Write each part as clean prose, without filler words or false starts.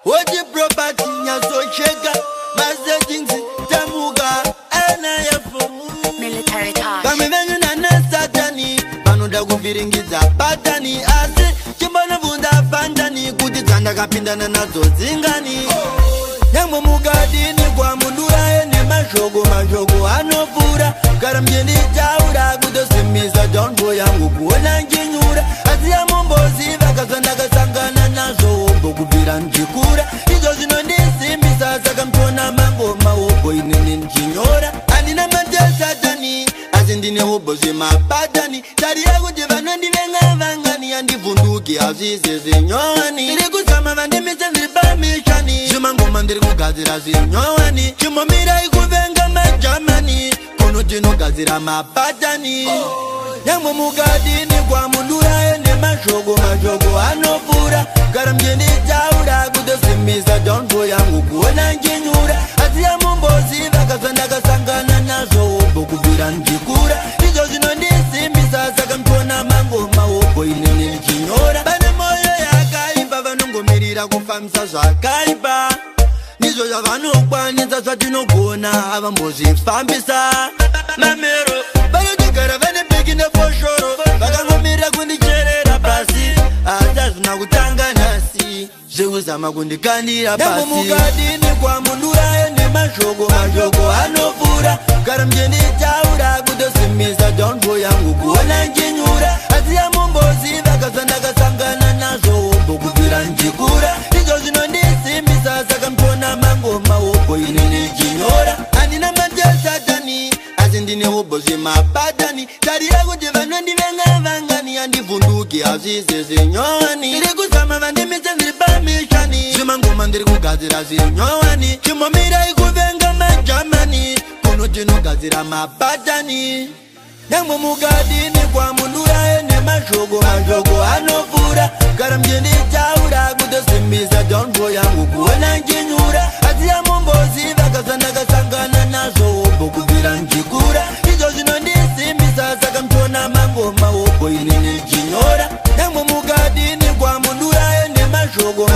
Oji property nyazocheka Mazejings tamuga ana yafu Military touch. Kamivenyu na satani Panoda kuviringidza patani Asi chimbona vunda pandani Kuti tsanda kapindana nazo zingani Nyamwe mugadini kwa mundura ene mashoko anofura Gara mjendi taura kutosimisa Jongo yangu kuona njinyura Asi ya mombozi vakazanda kasangana nazo Ombo kubira njikura Izo zinondisimisa Saka mtona mango maobo inene njinyora Anina matesa tani Asi ndine obozi mapatani Tari ya kuti vanondi venga vangani Andivunduki azize zinyowani Ndiri kusama vandimise ziripamishani Zimangoma ndiri kugadzira zinyowani Chimomira ikuvenga majamani Kuno tinogadzira mapatani Nyamwe mugadini kwa mundura ene mashoko anofura Gara mjendi taura kutosimisa Jongo yangu kuona njinyura Asi ya mombozi vakazanda kasangana nazo Ombo kubira njikura Izo zinondisimisa Saka mtona mango maobo inene njinyora Bane moyo yakaipa vanongomirira kufamisa zvakaipa Nizo yavanokwanisa zvatinogona havambozvifambisa Mamero vanotogara vane beki nefoshoro Vakangomirira kundicherera pasi Asi hazvina kutanga nhasi Zvekuzama kundikandira pasi Nyamwe mugadini kwa mundura ene mashoko anofura Gara mjendi taura kutosimisa Jongo yangu kuona njinyura Asi ya mombozi vakazanda kasangana nazo Ombo kubira njikura Izo zinondisimisa Saka mtona mango maobo inene njinyora Andina matesa tani Asi ndine obozi mapatani Tarira kuti vanondivenga vangani Andivunduki azize zinyowani Ndiri kusama vandimise ziripamishani Zimangoma ndiri kugadzira zinyowani Chimomira ikuvenga majamani Kuno tinogadzira mapatani Nyamwe mugadini kwa mundura ene mashoko anofura Gara mjendi taura kutosimisa Jongo yangu kuona njinyura Asi ya mombozi vakazanda kasangana nazo Ombo kubira njikura Izo zinondisimisa Saka mtona mango maobo inene njinyora Nyamwe mugadini kwa mundura ene mashoko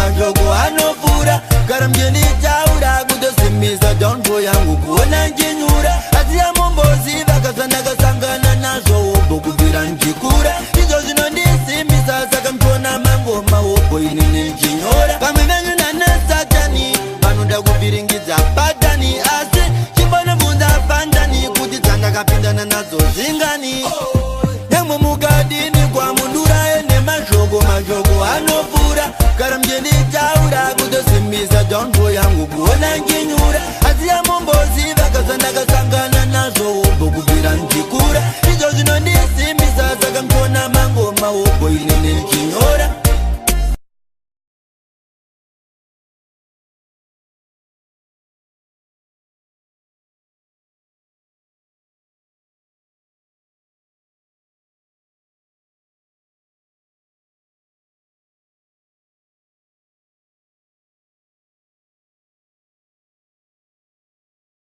anofura Gara mjendi taura kutosimisa Jongo yangu kuona njinyura Asi ya mombozi vakazanda kasangana nazo Ombo kubira njikura Izo zinondisimisa Saka mtona mango maobo inene njinyora Pamivenyu na satani Panoda kuviringidza patani Asi chimbona vunda pandani Kuti tsanda kapindana nazo zingani Nyamwe mugadini kwa mundura ene mashoko anofura Gara mjendi taura kutosimisa Jongo yangu kuona njinyura